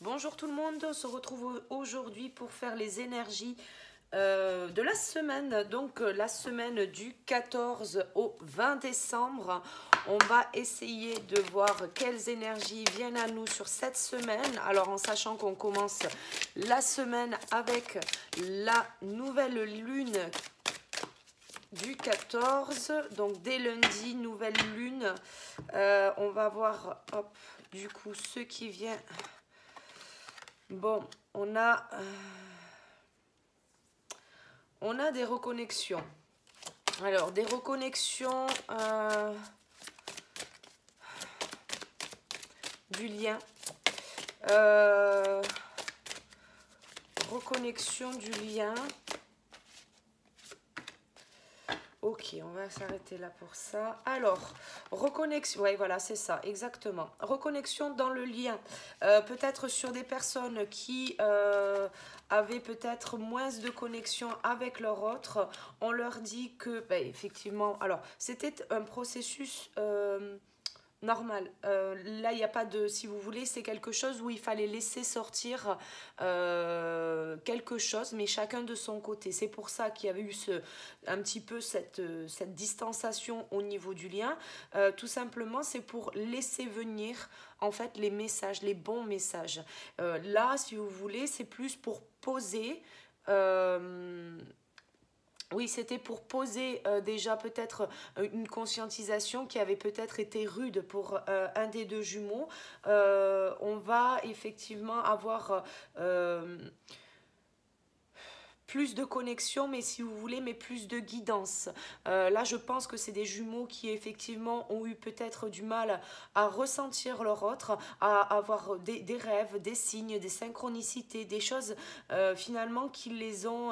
Bonjour tout le monde, on se retrouve aujourd'hui pour faire les énergies de la semaine, donc la semaine du 14 au 20 décembre. On va essayer de voir quelles énergies viennent à nous sur cette semaine. Alors en sachant qu'on commence la semaine avec la nouvelle lune du 14, donc dès lundi, nouvelle lune. On va voir, hop, du coup, ce qui vient. Bon, on a des reconnexions. Alors, des reconnexions du lien. Reconnexion du lien. Ok, on va s'arrêter là pour ça. Alors, reconnexion, ouais, voilà, c'est ça, exactement. Reconnexion dans le lien. Peut-être sur des personnes qui avaient peut-être moins de connexion avec leur autre. On leur dit que, ben, effectivement, alors, c'était un processus normal. Là, il n'y a pas de, si vous voulez, c'est quelque chose où il fallait laisser sortir quelque chose, mais chacun de son côté. C'est pour ça qu'il y avait eu un petit peu cette distanciation au niveau du lien. Tout simplement, c'est pour laisser venir en fait les messages, les bons messages. Là, si vous voulez, c'est plus pour poser. Oui, c'était pour poser déjà peut-être une conscientisation qui avait peut-être été rude pour un des deux jumeaux. On va effectivement avoir plus de connexion, mais si vous voulez, mais plus de guidance. Là, je pense que c'est des jumeaux qui effectivement ont eu peut-être du mal à ressentir leur autre, à avoir des rêves, des signes, des synchronicités, des choses finalement qui les ont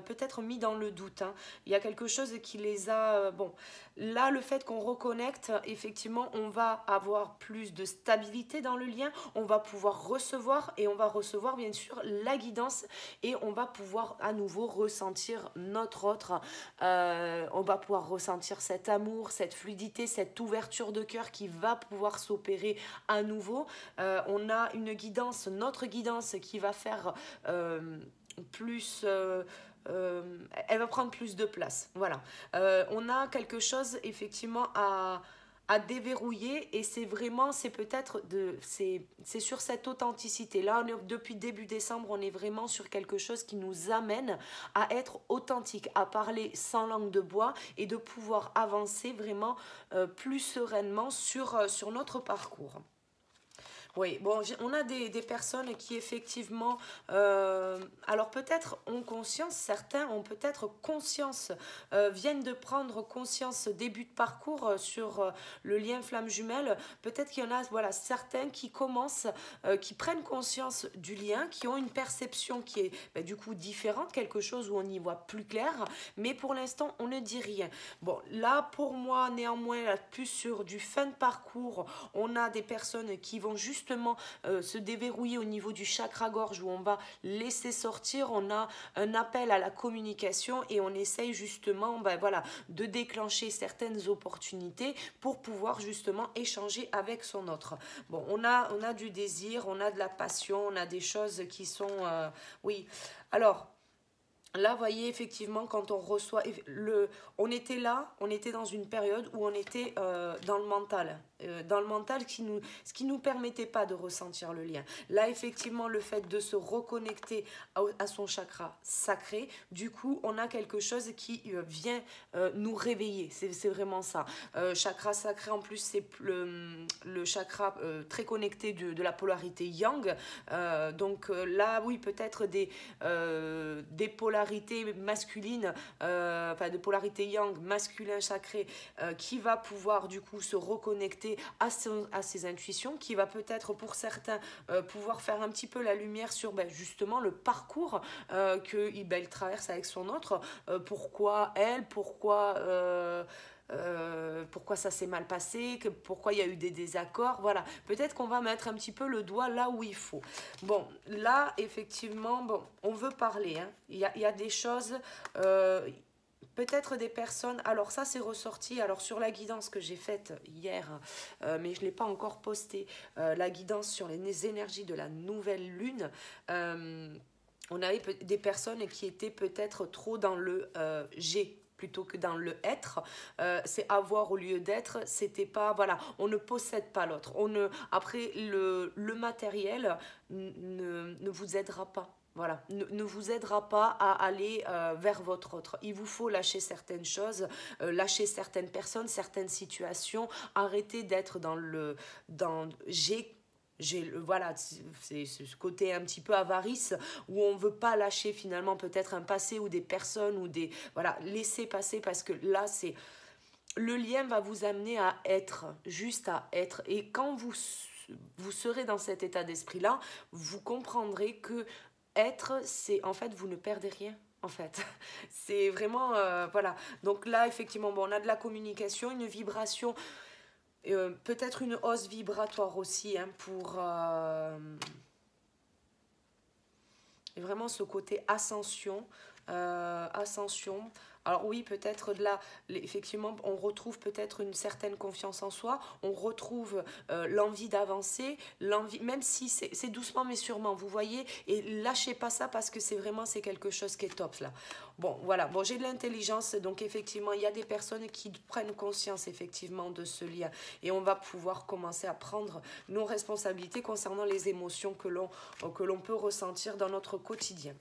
peut-être mis dans le doute. Hein. Il y a quelque chose qui les a... bon, là, le fait qu'on reconnecte, effectivement, on va avoir plus de stabilité dans le lien, on va pouvoir recevoir et on va recevoir bien sûr la guidance et on va pouvoir à nouveau ressentir notre autre. On va pouvoir ressentir cet amour, cette fluidité, cette ouverture de cœur qui va pouvoir s'opérer à nouveau. On a une guidance, notre guidance qui va faire plus... elle va prendre plus de place. Voilà. On a quelque chose effectivement à déverrouiller et c'est vraiment, c'est peut-être c'est sur cette authenticité là depuis début décembre on est vraiment sur quelque chose qui nous amène à être authentique, à parler sans langue de bois et de pouvoir avancer vraiment plus sereinement sur notre parcours. Oui, bon, on a des personnes qui effectivement, alors peut-être ont conscience, certains ont peut-être conscience, viennent de prendre conscience début de parcours sur le lien flamme jumelle. Peut-être qu'il y en a, voilà, certains qui commencent, qui prennent conscience du lien, qui ont une perception qui est du coup différente, quelque chose où on y voit plus clair, mais pour l'instant on ne dit rien. Bon, là pour moi néanmoins, là, plus sur du fin de parcours, on a des personnes qui vont justement se déverrouiller au niveau du chakra-gorge où on va laisser sortir, on a un appel à la communication et on essaye justement voilà, de déclencher certaines opportunités pour pouvoir justement échanger avec son autre. Bon, on a du désir, on a de la passion, on a des choses qui sont... oui, alors... Là, vous voyez, effectivement, quand on reçoit... on était là, on était dans une période où on était dans le mental. Dans le mental, ce qui nous permettait pas de ressentir le lien. Là, effectivement, le fait de se reconnecter à son chakra sacré, du coup, on a quelque chose qui vient nous réveiller. C'est vraiment ça. Chakra sacré, en plus, c'est le chakra très connecté de la polarité yang. Donc là, oui, peut-être des polarités masculine, de polarité yang, masculin sacré, qui va pouvoir du coup se reconnecter à ses intuitions, qui va peut-être pour certains pouvoir faire un petit peu la lumière sur justement le parcours qu'il traverse avec son autre, pourquoi elle, pourquoi ça s'est mal passé, pourquoi il y a eu des désaccords, voilà. Peut-être qu'on va mettre un petit peu le doigt là où il faut. Bon, là, effectivement, bon, on veut parler, hein. Il y a des choses... peut-être des personnes, alors ça c'est ressorti, alors sur la guidance que j'ai faite hier, mais je ne l'ai pas encore postée, la guidance sur les énergies de la nouvelle lune, on avait des personnes qui étaient peut-être trop dans le j'ai plutôt que dans le être, c'est avoir au lieu d'être, c'était pas, voilà, on ne possède pas l'autre, après le matériel ne vous aidera pas. Voilà, ne vous aidera pas à aller vers votre autre. Il vous faut lâcher certaines choses, lâcher certaines personnes, certaines situations, arrêter d'être dans voilà, c'est ce côté un petit peu avarice où on veut pas lâcher finalement peut-être un passé ou des personnes ou des, voilà, laisser passer parce que là c'est, le lien va vous amener à être, juste à être. Et quand vous serez dans cet état d'esprit-là, vous comprendrez que être, c'est en fait, vous ne perdez rien. En fait, c'est vraiment, voilà. Donc là, effectivement, bon, on a de la communication, une vibration, peut-être une hausse vibratoire aussi, hein, pour vraiment ce côté ascension, ascension. Alors oui, peut-être de là, effectivement, on retrouve peut-être une certaine confiance en soi, on retrouve l'envie d'avancer, l'envie, même si c'est doucement mais sûrement, vous voyez, et lâchez pas ça parce que c'est vraiment, c'est quelque chose qui est top là. Bon, voilà, bon, j'ai de l'intelligence, donc effectivement, il y a des personnes qui prennent conscience effectivement de ce lien et on va pouvoir commencer à prendre nos responsabilités concernant les émotions que l'on peut ressentir dans notre quotidien.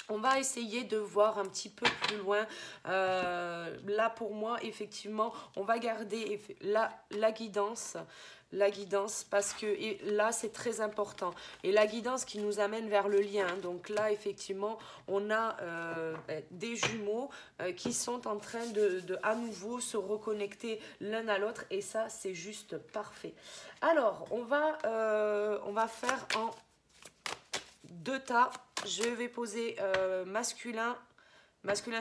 On va essayer de voir un petit peu plus loin. Là, pour moi, effectivement, on va garder la guidance. La guidance, parce que et là, c'est très important. Et la guidance qui nous amène vers le lien. Donc là, effectivement, on a des jumeaux qui sont en train de à nouveau se reconnecter l'un à l'autre. Et ça, c'est juste parfait. Alors, on va faire en 2 tas. Je vais poser masculin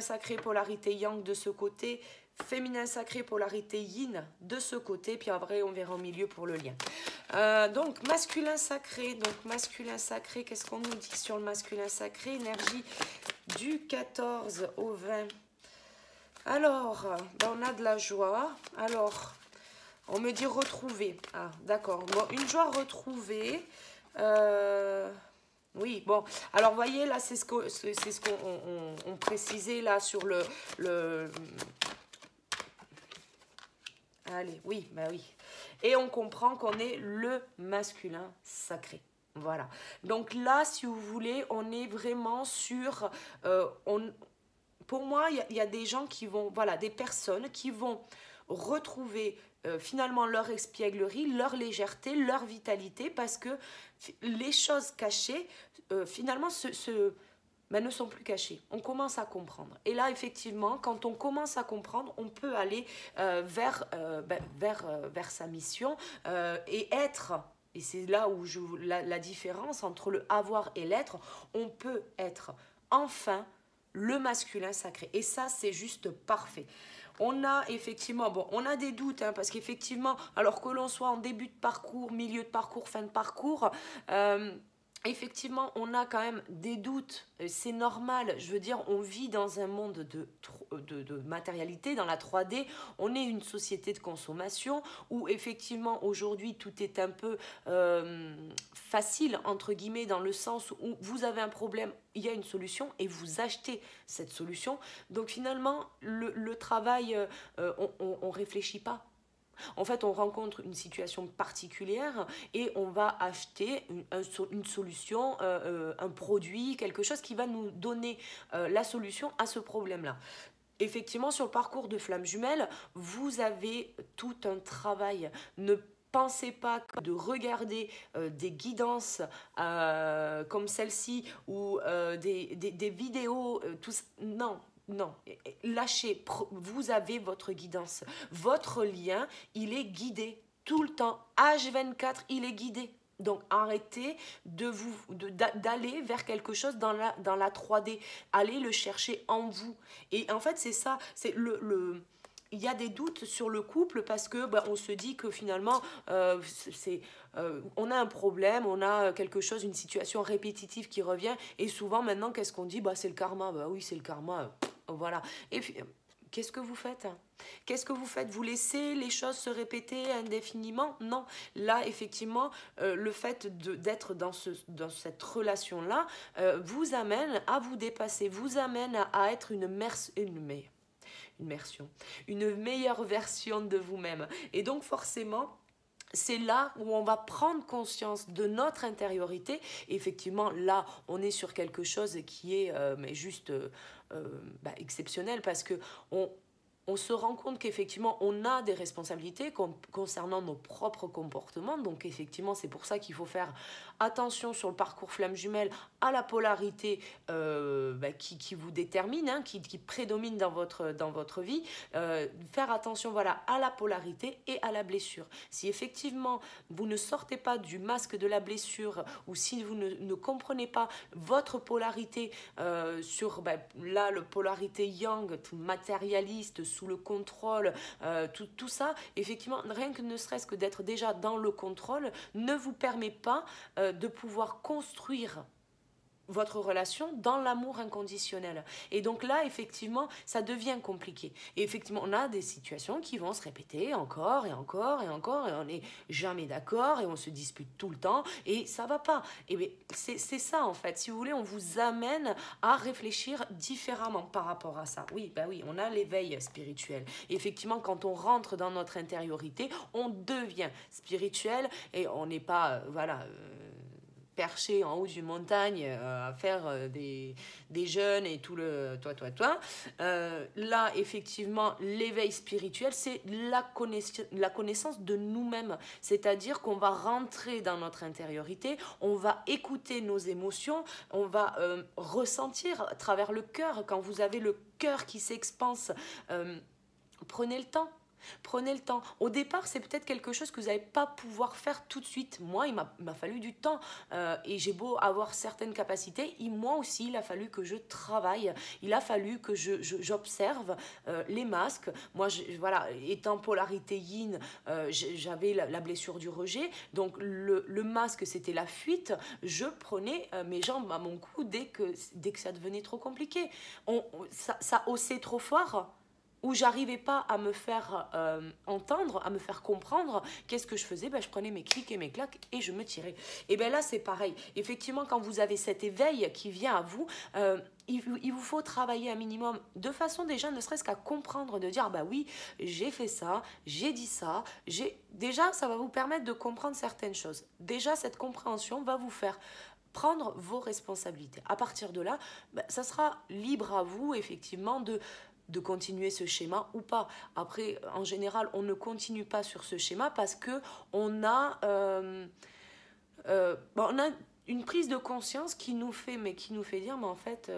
sacré, polarité yang de ce côté, féminin sacré, polarité yin de ce côté, puis après on verra au milieu pour le lien. Donc masculin sacré, qu'est-ce qu'on nous dit sur le masculin sacré? Énergie du 14 au 20. Alors, on a de la joie. Alors, on me dit retrouver. Ah, d'accord. Bon, une joie retrouvée. Oui, bon, alors vous voyez, là, c'est ce qu'on précisait là sur le... Allez, oui, bah oui. Et on comprend qu'on est le masculin sacré. Voilà. Donc là, si vous voulez, on est vraiment sur... pour moi, il y a des gens qui vont... Voilà, des personnes qui vont retrouver finalement leur espièglerie, leur légèreté, leur vitalité, parce que les choses cachées, finalement, ben, ne sont plus cachées. On commence à comprendre. Et là, effectivement, quand on commence à comprendre, on peut aller vers sa mission et être... Et c'est là où la différence entre le avoir et l'être, on peut être enfin le masculin sacré. Et ça, c'est juste parfait. On a effectivement, bon, on a des doutes, hein, parce qu'effectivement, alors que l'on soit en début de parcours, milieu de parcours, fin de parcours, effectivement, on a quand même des doutes, c'est normal, je veux dire, on vit dans un monde de matérialité, dans la 3D, on est une société de consommation où effectivement aujourd'hui tout est un peu facile, entre guillemets, dans le sens où vous avez un problème, il y a une solution et vous achetez cette solution. Donc finalement, le travail, on réfléchit pas. En fait, on rencontre une situation particulière et on va acheter une solution, un produit, quelque chose qui va nous donner la solution à ce problème-là. Effectivement, sur le parcours de Flamme Jumelle, vous avez tout un travail. Ne pensez pas que de regarder des guidances comme celle-ci ou des vidéos, non. Non, lâchez, vous avez votre guidance. Votre lien, il est guidé tout le temps. H24, il est guidé. Donc arrêtez d'aller vers quelque chose dans la 3D. Allez le chercher en vous. Et en fait, c'est ça. C'est il y a des doutes sur le couple parce que on se dit que finalement on a un problème, on a quelque chose, une situation répétitive qui revient et souvent maintenant qu'est-ce qu'on dit, c'est le karma. Oui, c'est le karma. Voilà. Et qu'est-ce que vous faites? Qu'est-ce que vous faites? Vous laissez les choses se répéter indéfiniment? Non. Là, effectivement, le fait d'être dans cette relation-là vous amène à vous dépasser, vous amène à être une meilleure version de vous-même. Et donc, forcément, c'est là où on va prendre conscience de notre intériorité. Et effectivement, là, on est sur quelque chose qui est mais juste exceptionnel parce que on se rend compte qu'effectivement, on a des responsabilités concernant nos propres comportements. Donc, effectivement, c'est pour ça qu'il faut faire attention sur le parcours flamme jumelle à la polarité qui vous détermine, hein, qui prédomine dans votre vie. Faire attention voilà, à la polarité et à la blessure. Si effectivement, vous ne sortez pas du masque de la blessure ou si vous ne comprenez pas votre polarité sur là, le polarité yang, tout matérialiste, sous le contrôle, tout ça, effectivement, rien que ne serait-ce que d'être déjà dans le contrôle, ne vous permet pas de pouvoir construire votre relation dans l'amour inconditionnel. Et donc là, effectivement, ça devient compliqué. Et effectivement, on a des situations qui vont se répéter encore et encore et encore, et on n'est jamais d'accord, et on se dispute tout le temps, et ça va pas. Et bien, c'est ça, en fait. Si vous voulez, on vous amène à réfléchir différemment par rapport à ça. Oui, oui, on a l'éveil spirituel. Et effectivement, quand on rentre dans notre intériorité, on devient spirituel, et on n'est pas, perché en haut d'une montagne à faire des jeûnes et tout le toi. Là, effectivement, l'éveil spirituel, c'est la connaissance de nous-mêmes. C'est-à-dire qu'on va rentrer dans notre intériorité, on va écouter nos émotions, on va ressentir à travers le cœur. Quand vous avez le cœur qui s'expanse, prenez le temps. Prenez le temps. Au départ, c'est peut-être quelque chose que vous n'allez pas pouvoir faire tout de suite. Moi, il m'a fallu du temps et j'ai beau avoir certaines capacités, moi aussi, il a fallu que je travaille. Il a fallu que j'observe les masques. Moi, étant polarité yin, j'avais la blessure du rejet. Donc, le masque, c'était la fuite. Je prenais mes jambes à mon cou dès que ça devenait trop compliqué. Ça haussait trop fort, où j'arrivais pas à me faire entendre, à me faire comprendre. Qu'est-ce que je faisais? Je prenais mes clics et mes claques et je me tirais. Et bien là, c'est pareil. Effectivement, quand vous avez cet éveil qui vient à vous, il vous faut travailler un minimum de façon déjà, ne serait-ce qu'à comprendre, de dire, oui, j'ai fait ça, j'ai dit ça. Déjà, ça va vous permettre de comprendre certaines choses. Déjà, cette compréhension va vous faire prendre vos responsabilités. À partir de là, ça sera libre à vous, effectivement, de continuer ce schéma ou pas. Après, en général, on ne continue pas sur ce schéma parce que on a une prise de conscience qui nous fait dire, mais en fait,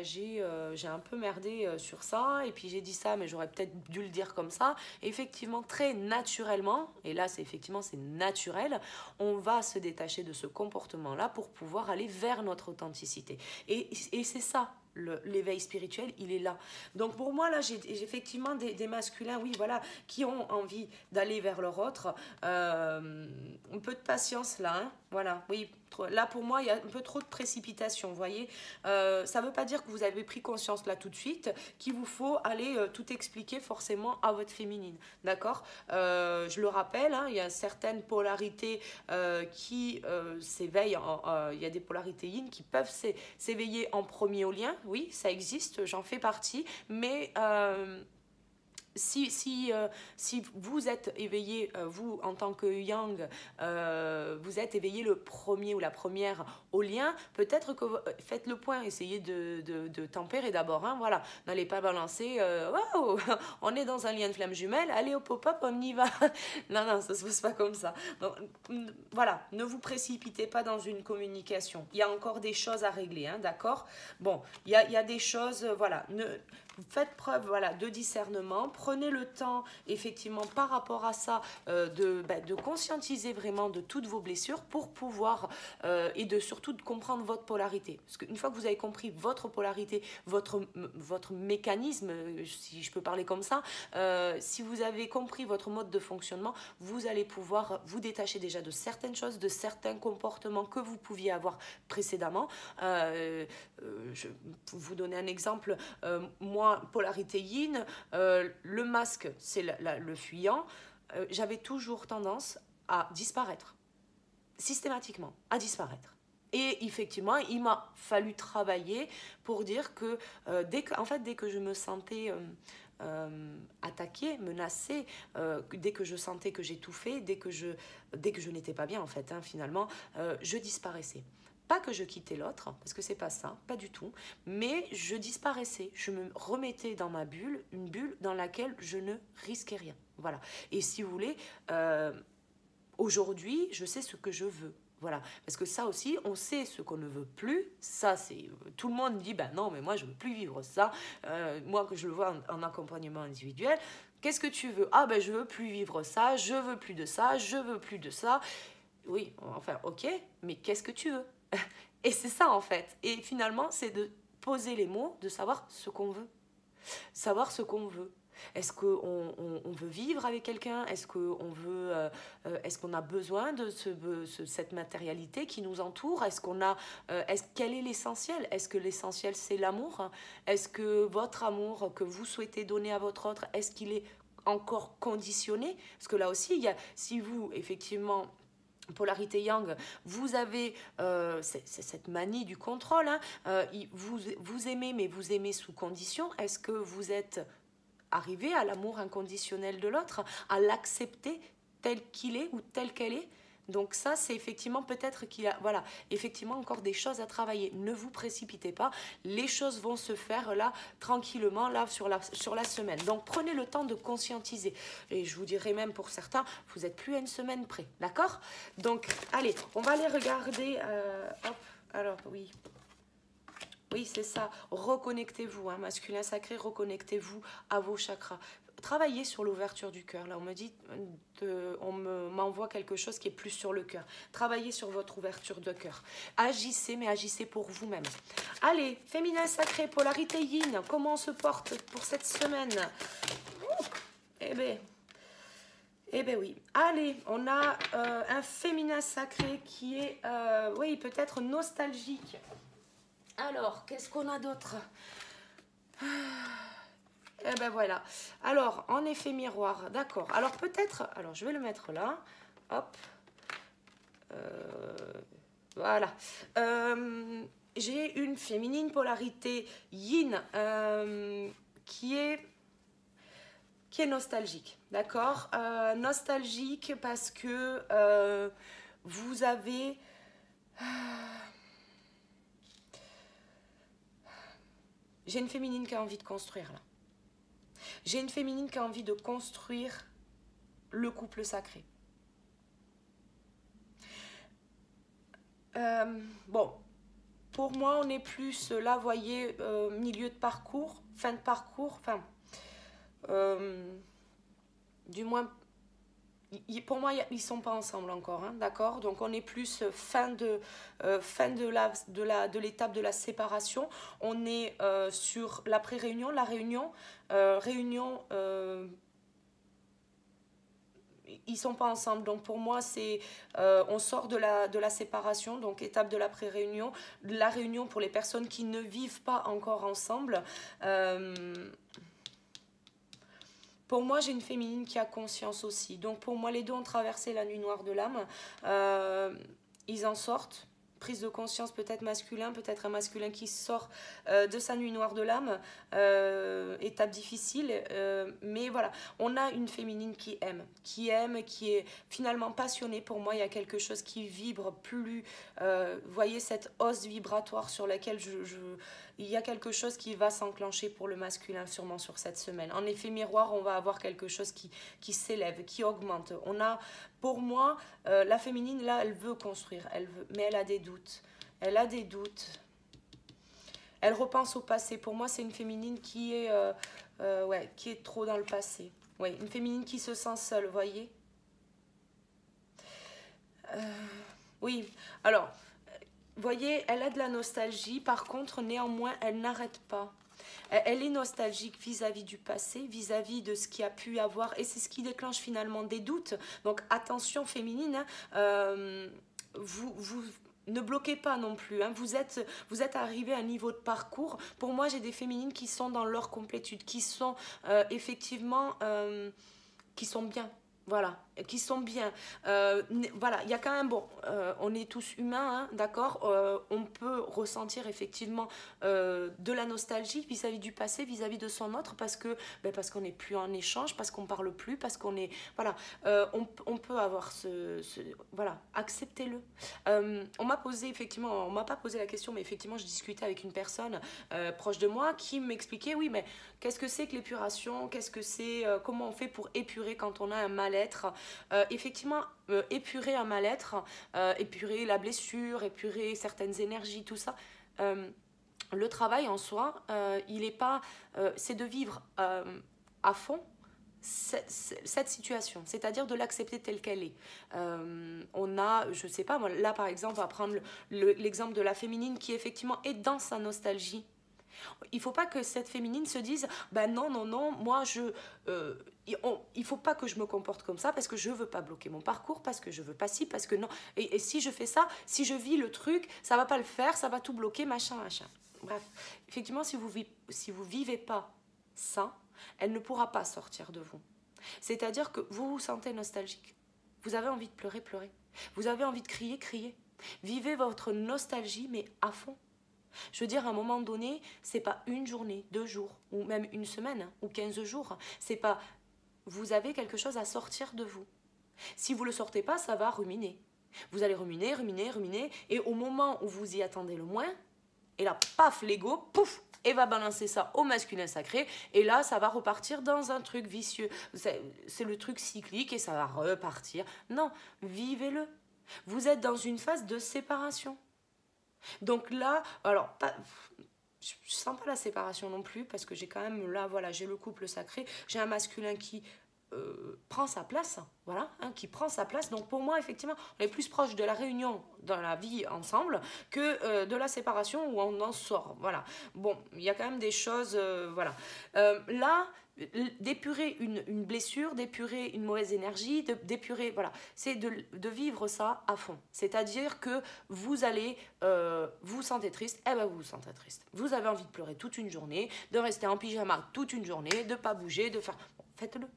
j'ai un peu merdé sur ça, et puis j'ai dit ça, mais j'aurais peut-être dû le dire comme ça. Et effectivement, très naturellement, et là, c'est naturel, on va se détacher de ce comportement-là pour pouvoir aller vers notre authenticité. Et c'est ça, l'éveil spirituel, il est là. Donc pour moi, là, j'ai effectivement des masculins, oui, voilà, qui ont envie d'aller vers leur autre. Un peu de patience là, hein, voilà, oui. Là, pour moi, il y a un peu trop de précipitation, vous voyez. Ça ne veut pas dire que vous avez pris conscience là tout de suite, qu'il vous faut aller tout expliquer forcément à votre féminine, d'accord. Je le rappelle, hein, il y a certaines polarités qui s'éveillent, il y a des polarités yin qui peuvent s'éveiller en premier au lien, oui, ça existe, j'en fais partie, mais si vous êtes éveillé, vous en tant que yang, vous êtes éveillé le premier ou la première au lien, peut-être que faites le point, essayez de tempérer d'abord, hein, voilà, n'allez pas balancer, waouh, on est dans un lien de flamme jumelle, allez au pop-up, on y va. Non, ça se passe pas comme ça. Donc, voilà, ne vous précipitez pas dans une communication, il y a encore des choses à régler, hein, d'accord. Bon, il y a des choses, voilà, faites preuve de discernement, prenez le temps effectivement par rapport à ça de conscientiser vraiment de toutes vos blessures pour pouvoir et surtout de comprendre votre polarité, parce qu'une fois que vous avez compris votre polarité, votre mécanisme, si je peux parler comme ça, si vous avez compris votre mode de fonctionnement, vous allez pouvoir vous détacher déjà de certaines choses, de certains comportements que vous pouviez avoir précédemment. Je vais vous donner un exemple. Moi, moi, polarité yin, le masque, c'est le fuyant. J'avais toujours tendance à disparaître, systématiquement, à disparaître. Et effectivement, il m'a fallu travailler pour dire que, dès que je me sentais attaquée, menacée, dès que je sentais que j'étouffais, dès que je n'étais pas bien, en fait, hein, finalement, je disparaissais. Pas que je quittais l'autre, parce que c'est pas ça, pas du tout, mais je disparaissais, je me remettais dans ma bulle, une bulle dans laquelle je ne risquais rien. Voilà. Et si vous voulez, aujourd'hui, je sais ce que je veux. Voilà, parce que ça aussi, on sait ce qu'on ne veut plus. Ça, c'est tout le monde dit, ben non, mais moi, je veux plus vivre ça. Moi, que je le vois en accompagnement individuel, qu'est-ce que tu veux? Ah ben, je veux plus vivre ça, je veux plus de ça, je veux plus de ça. Oui, enfin, ok, mais qu'est-ce que tu veux? Et c'est ça, en fait. Et finalement, c'est de poser les mots, de savoir ce qu'on veut. Savoir ce qu'on veut. Est-ce qu'on veut vivre avec quelqu'un? Est-ce qu'on a besoin de cette matérialité qui nous entoure? Quel est l'essentiel? Est-ce que l'essentiel c'est l'amour? Est-ce que votre amour que vous souhaitez donner à votre autre, est-ce qu'il est encore conditionné? Parce que là aussi, si vous, effectivement, polarité yang, vous avez cette manie du contrôle, hein, vous aimez, mais vous aimez sous condition. Est-ce que vous êtes arrivé à l'amour inconditionnel de l'autre, à l'accepter tel qu'il est ou tel qu'elle est? Donc ça, c'est effectivement peut-être qu'il y a, voilà, effectivement encore des choses à travailler. Ne vous précipitez pas, les choses vont se faire là, tranquillement, là, sur la semaine. Donc prenez le temps de conscientiser. Et je vous dirais même pour certains, vous n'êtes plus à une semaine près, d'accord? Donc, allez, on va aller regarder, hop, alors oui. Oui, c'est ça. Reconnectez-vous, hein, masculin sacré, reconnectez-vous à vos chakras. Travaillez sur l'ouverture du cœur. Là, on me dit, m'envoie quelque chose qui est plus sur le cœur. Travaillez sur votre ouverture de cœur. Agissez, mais agissez pour vous-même. Allez, féminin sacré, polarité yin, comment on se porte pour cette semaine? Eh ben oui. Allez, on a un féminin sacré qui est, oui, peut-être nostalgique. Alors, qu'est-ce qu'on a d'autre? Eh ben voilà. Alors, en effet miroir, d'accord. Alors peut-être, alors je vais le mettre là. Hop. Voilà. J'ai une féminine polarité yin qui est nostalgique, d'accord? Nostalgique parce que vous avez... J'ai une féminine qui a envie de construire là. J'ai une féminine qui a envie de construire le couple sacré. Bon, pour moi, on est plus là, vous voyez, milieu de parcours, fin de parcours, enfin, du moins, pour moi, ils ne sont pas ensemble encore, hein, d'accord? Donc, on est plus fin de l'étape de la séparation. On est sur la pré-réunion, la réunion. Ils ne sont pas ensemble. Donc, pour moi, on sort de la séparation, donc étape de la pré-réunion. La réunion pour les personnes qui ne vivent pas encore ensemble. Pour moi, j'ai une féminine qui a conscience aussi. Donc, pour moi, les deux ont traversé la nuit noire de l'âme. Ils en sortent. Prise de conscience peut-être masculin, peut-être un masculin qui sort de sa nuit noire de l'âme. Étape difficile. Mais voilà, on a une féminine qui aime, qui est finalement passionnée. Pour moi, il y a quelque chose qui vibre plus. Vous voyez cette hausse vibratoire sur laquelle il y a quelque chose qui va s'enclencher pour le masculin sûrement sur cette semaine. En effet miroir, on va avoir quelque chose qui s'élève, qui augmente. On a, pour moi, la féminine là, elle veut construire, mais elle a des doutes. Elle a des doutes. Elle repense au passé. Pour moi, c'est une féminine qui est trop dans le passé. Ouais, une féminine qui se sent seule, vous voyez. Oui, alors... Vous voyez, elle a de la nostalgie, par contre, néanmoins, elle n'arrête pas. Elle est nostalgique vis-à-vis du passé, vis-à-vis de ce qui a pu avoir, et c'est ce qui déclenche finalement des doutes. Donc attention féminine, ne bloquez pas non plus, hein. Vous êtes arrivé à un niveau de parcours. Pour moi, j'ai des féminines qui sont dans leur complétude, qui sont effectivement, qui sont bien. Voilà, qui sont bien. Voilà, il y a quand même, bon, on est tous humains, hein, d'accord. On peut ressentir effectivement de la nostalgie vis-à-vis du passé, vis-à-vis de son autre, parce qu'on n'est plus en échange, parce qu'on parle plus, parce qu'on est, voilà, on peut avoir voilà, acceptez-le. On m'a posé effectivement, on m'a pas posé la question, mais effectivement, je discutais avec une personne proche de moi qui m'expliquait, oui, mais qu'est-ce que c'est que l'épuration? Qu'est-ce que c'est? Comment on fait pour épurer quand on a un mal-être? Effectivement, épurer un mal-être, épurer la blessure, épurer certaines énergies, tout ça. Le travail en soi, il est pas, c'est de vivre à fond cette situation, c'est-à-dire de l'accepter telle qu'elle est. On a, je sais pas, moi, là par exemple, on va prendre l'exemple de la féminine qui effectivement est dans sa nostalgie. Il faut pas que cette féminine se dise ben non, non, non, moi il faut pas que je me comporte comme ça parce que je veux pas bloquer mon parcours, parce que je veux pas ci, parce que non. Et si je fais ça, si je vis le truc, ça va pas le faire, ça va tout bloquer, machin, machin. Bref, effectivement, si vous vivez pas ça, elle ne pourra pas sortir de vous. C'est-à-dire que vous vous sentez nostalgique. Vous avez envie de pleurer, pleurer. Vous avez envie de crier, crier. Vivez votre nostalgie, mais à fond. Je veux dire, à un moment donné, c'est pas une journée, 2 jours, ou même une semaine, ou 15 jours. C'est pas. Vous avez quelque chose à sortir de vous. Si vous ne le sortez pas, ça va ruminer. Vous allez ruminer, ruminer, ruminer, et au moment où vous y attendez le moins, et là, paf, l'ego, pouf, et va balancer ça au masculin sacré, et là, ça va repartir dans un truc vicieux. C'est le truc cyclique, et ça va repartir. Non, vivez-le. Vous êtes dans une phase de séparation. Donc là, alors, je sens pas la séparation non plus, parce que j'ai quand même, là, voilà, j'ai le couple sacré, j'ai un masculin qui prend sa place, voilà, hein, qui prend sa place. Donc pour moi, effectivement, on est plus proche de la réunion dans la vie ensemble que de la séparation où on en sort, voilà. Bon, il y a quand même des choses, voilà. Là, d'épurer une blessure, d'épurer une mauvaise énergie, d'épurer, voilà, c'est de vivre ça à fond. C'est-à-dire que vous allez, vous vous sentez triste, eh ben vous vous sentez triste. Vous avez envie de pleurer toute une journée, de rester en pyjama toute une journée, de pas bouger, de faire, bon, faites-le.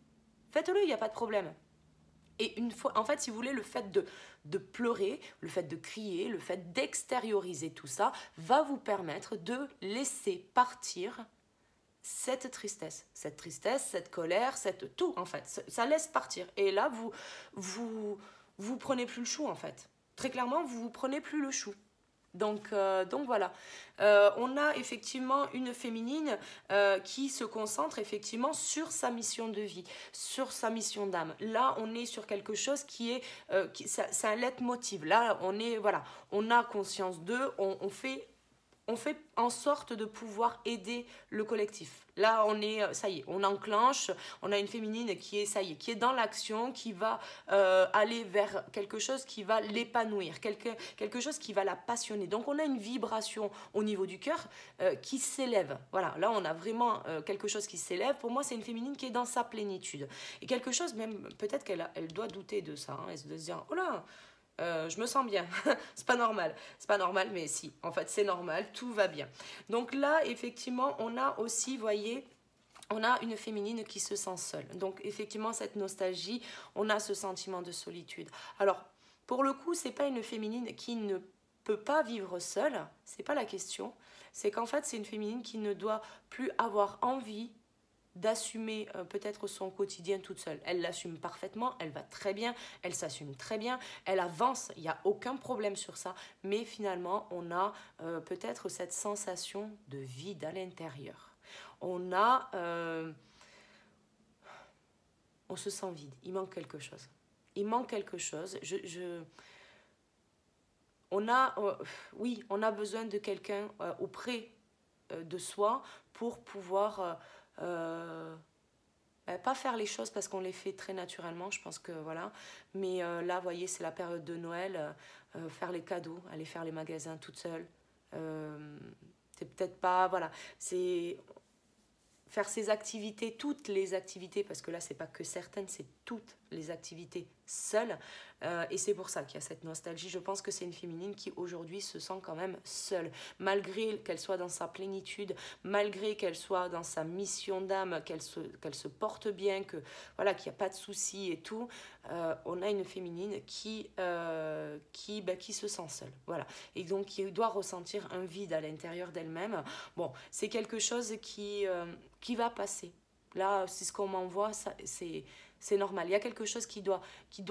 Faites-le, il n'y a pas de problème. Et une fois, en fait, si vous voulez, le fait de pleurer, le fait de crier, le fait d'extérioriser tout ça, va vous permettre de laisser partir cette tristesse, cette colère, cette tout, en fait. Ça laisse partir. Et là, vous prenez plus le chou, en fait. Très clairement, vous prenez plus le chou. Donc voilà, on a effectivement une féminine qui se concentre effectivement sur sa mission de vie, sur sa mission d'âme. Là, on est sur quelque chose qui est, c'est un leitmotiv. Là, on est, voilà, on a conscience d'eux, on fait en sorte de pouvoir aider le collectif. Là, on est, ça y est, on enclenche, on a une féminine qui est, ça y est, qui est dans l'action, qui va aller vers quelque chose qui va l'épanouir, quelque chose qui va la passionner. Donc, on a une vibration au niveau du cœur qui s'élève. Voilà, là, on a vraiment quelque chose qui s'élève. Pour moi, c'est une féminine qui est dans sa plénitude. Et quelque chose, même, peut-être elle doit douter de ça, hein, et de se dire, oh là, je me sens bien, c'est pas normal, mais si, en fait c'est normal, tout va bien. Donc là, effectivement, on a aussi, voyez, on a une féminine qui se sent seule. Donc effectivement, cette nostalgie, on a ce sentiment de solitude. Alors, pour le coup, c'est pas une féminine qui ne peut pas vivre seule, c'est pas la question. C'est qu'en fait, c'est une féminine qui ne doit plus avoir envie d'assumer peut-être son quotidien toute seule. Elle l'assume parfaitement, elle va très bien, elle s'assume très bien, elle avance, il n'y a aucun problème sur ça, mais finalement on a peut-être cette sensation de vide à l'intérieur. On se sent vide, il manque quelque chose. Il manque quelque chose. Oui, on a besoin de quelqu'un auprès de soi pour pouvoir pas faire les choses parce qu'on les fait très naturellement, je pense que voilà. Mais là, vous voyez, c'est la période de Noël, faire les cadeaux, aller faire les magasins toute seule. C'est peut-être pas, voilà, c'est faire ces activités, toutes les activités, parce que là, c'est pas que certaines, c'est toutes les activités seule. Et c'est pour ça qu'il y a cette nostalgie. Je pense que c'est une féminine qui aujourd'hui se sent quand même seule. Malgré qu'elle soit dans sa plénitude, malgré qu'elle soit dans sa mission d'âme, qu'elle se porte bien, que voilà, qu'il n'y a pas de soucis et tout, on a une féminine qui se sent seule. Voilà. Et donc qui doit ressentir un vide à l'intérieur d'elle-même. Bon, c'est quelque chose qui va passer. Là, c'est ce qu'on m'envoie, c'est normal. Il y a quelque chose qui doit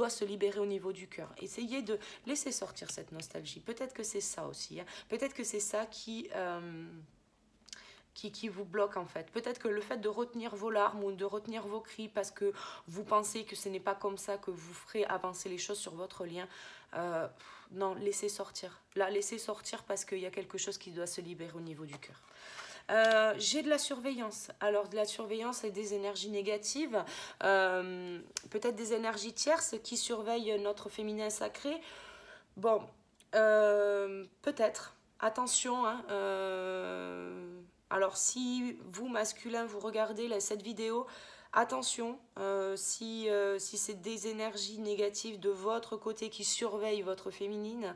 se libérer au niveau du cœur. Essayez de laisser sortir cette nostalgie. Peut-être que c'est ça aussi. Hein. Peut-être que c'est ça qui vous bloque en fait. Peut-être que le fait de retenir vos larmes ou de retenir vos cris parce que vous pensez que ce n'est pas comme ça que vous ferez avancer les choses sur votre lien, non, laissez sortir. Là, laissez sortir parce qu'il y a quelque chose qui doit se libérer au niveau du cœur. J'ai de la surveillance. Alors de la surveillance et des énergies négatives, peut-être des énergies tierces qui surveillent notre féminin sacré. Bon, peut-être. Attention, hein, alors si vous, masculin, vous regardez cette vidéo, attention, si c'est des énergies négatives de votre côté qui surveillent votre féminine,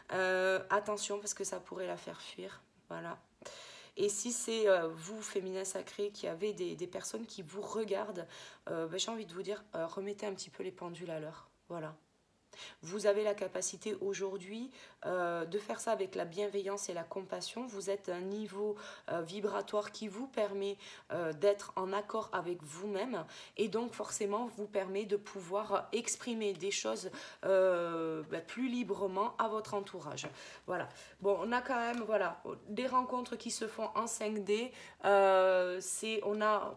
attention parce que ça pourrait la faire fuir. Voilà. Et si c'est vous, féminin sacré, qui avez des personnes qui vous regardent, j'ai envie de vous dire, remettez un petit peu les pendules à l'heure. Voilà. Vous avez la capacité aujourd'hui de faire ça avec la bienveillance et la compassion. Vous êtes à un niveau vibratoire qui vous permet d'être en accord avec vous-même et donc forcément vous permet de pouvoir exprimer des choses plus librement à votre entourage. Voilà. Bon, on a quand même des rencontres qui se font en 5D. On a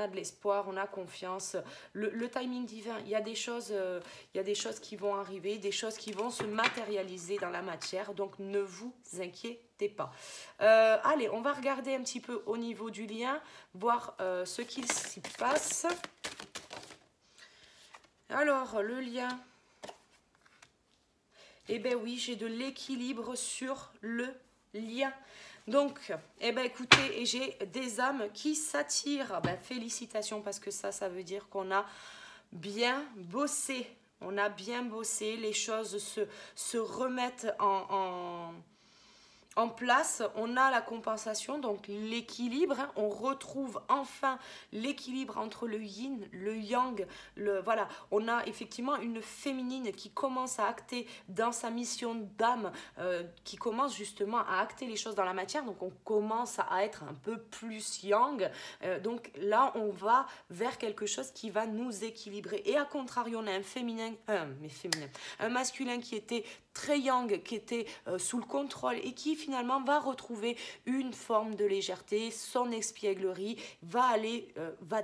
de l'espoir, on a confiance. Le timing divin, il y a des choses qui vont arriver, des choses qui vont se matérialiser dans la matière, donc ne vous inquiétez pas. Allez, on va regarder un petit peu au niveau du lien, voir ce qu'il s'y passe. Alors, le lien, eh bien oui, j'ai de l'équilibre sur le lien. Donc, écoutez, et j'ai des âmes qui s'attirent. Félicitations parce que ça veut dire qu'on a bien bossé. On a bien bossé, les choses se remettent en place, on a la compensation, donc l'équilibre, hein, on retrouve enfin l'équilibre entre le yin, le yang, voilà, on a effectivement une féminine qui commence à acter dans sa mission d'âme, qui commence justement à acter les choses dans la matière, donc on commence à être un peu plus yang, donc là on va vers quelque chose qui va nous équilibrer, et à contrario on a un masculin qui était très yang, qui était sous le contrôle et qui finalement va retrouver une forme de légèreté, son espièglerie, va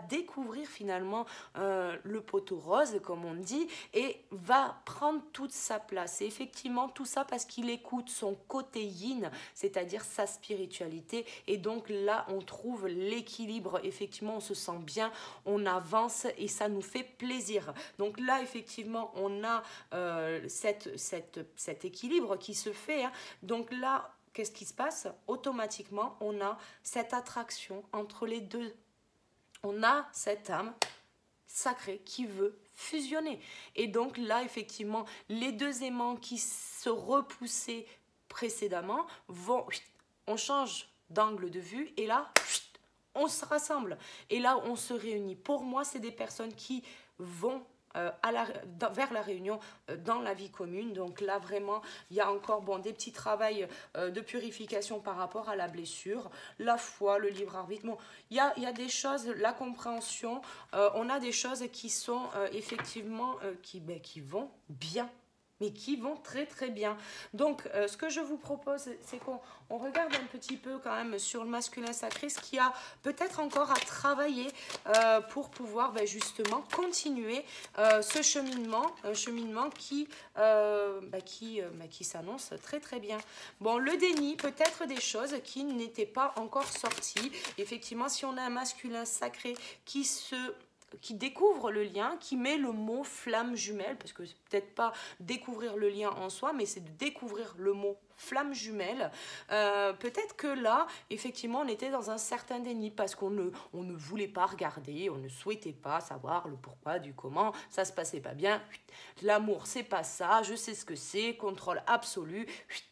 découvrir finalement le poteau rose comme on dit et va prendre toute sa place. Et effectivement tout ça parce qu'il écoute son côté yin, c'est-à-dire sa spiritualité, et donc là on trouve l'équilibre, effectivement on se sent bien, on avance et ça nous fait plaisir. Donc là effectivement on a cet équilibre qui se fait, hein. Donc là, qu'est-ce qui se passe? Automatiquement, on a cette attraction entre les deux. On a cette âme sacrée qui veut fusionner. Et donc là, effectivement, les deux aimants qui se repoussaient précédemment on change d'angle de vue et là, on se rassemble. Et là, on se réunit. Pour moi, c'est des personnes qui vont vers la réunion dans la vie commune. Donc là vraiment il y a encore des petits travails de purification par rapport à la blessure, la foi, le libre arbitre. Il y a des choses, la compréhension, on a des choses qui sont effectivement qui vont bien, mais qui vont très très bien. Donc ce que je vous propose, c'est qu'on regarde un petit peu quand même sur le masculin sacré, ce qu'il y a peut-être encore à travailler pour pouvoir justement continuer ce cheminement, un cheminement qui s'annonce très très bien. Bon, le déni, peut-être des choses qui n'étaient pas encore sorties. Effectivement, si on a un masculin sacré qui se qui découvre le lien, qui met le mot flamme jumelle, parce que c'est peut-être pas découvrir le lien en soi, mais c'est de découvrir le mot flamme jumelle. Peut-être que là, effectivement, on était dans un certain déni parce qu'on ne voulait pas regarder, on ne souhaitait pas savoir le pourquoi du comment, ça se passait pas bien. L'amour, c'est pas ça, je sais ce que c'est, contrôle absolu,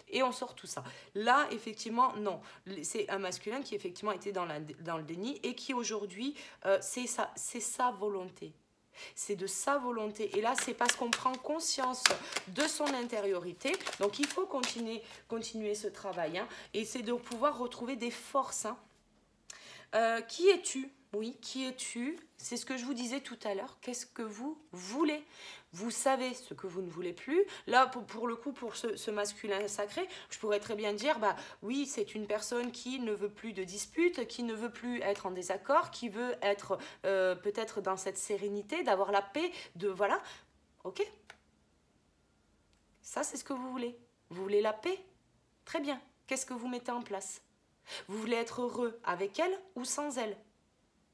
et on sort tout ça. Là, effectivement, non. C'est un masculin qui, effectivement, était dans le déni et qui, aujourd'hui, c'est sa volonté. C'est de sa volonté. Et là, c'est parce qu'on prend conscience de son intériorité. Donc, il faut continuer ce travail. Hein, et c'est de pouvoir retrouver des forces. Hein. Qui es-tu? Oui, qui es-tu? C'est ce que je vous disais tout à l'heure. Qu'est-ce que vous voulez? Vous savez ce que vous ne voulez plus. Là, pour le coup, pour ce masculin sacré, je pourrais très bien dire, bah oui, c'est une personne qui ne veut plus de disputes, qui ne veut plus être en désaccord, qui veut être peut-être dans cette sérénité, d'avoir la paix, de voilà. Ok. Ça, c'est ce que vous voulez. Vous voulez la paix? Très bien. Qu'est-ce que vous mettez en place? Vous voulez être heureux avec elle ou sans elle?